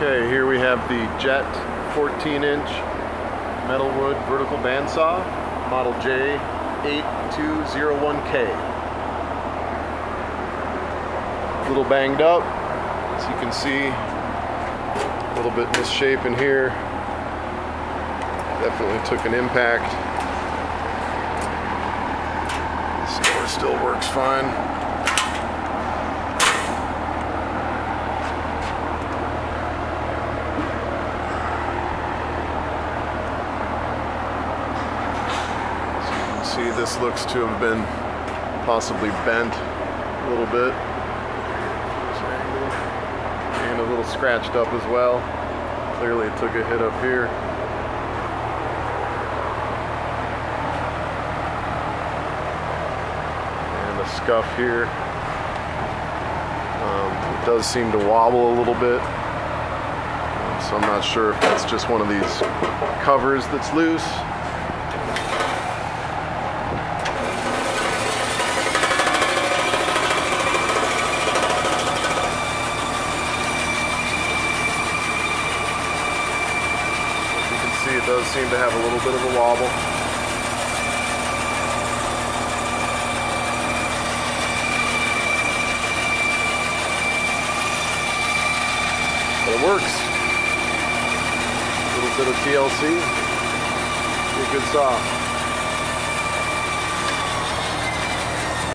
Okay, here we have the Jet 14-inch metalwood vertical bandsaw, model J8201K. A little banged up, as you can see, a little bit misshapen here. Definitely took an impact. This door still works fine. See, this looks to have been possibly bent a little bit and a little scratched up as well. Clearly it took a hit up here. And a scuff here. It does seem to wobble a little bit, so I'm not sure if that's just one of these covers that's loose. It does seem to have a little bit of a wobble. But it works. A little bit of TLC. Be a good saw.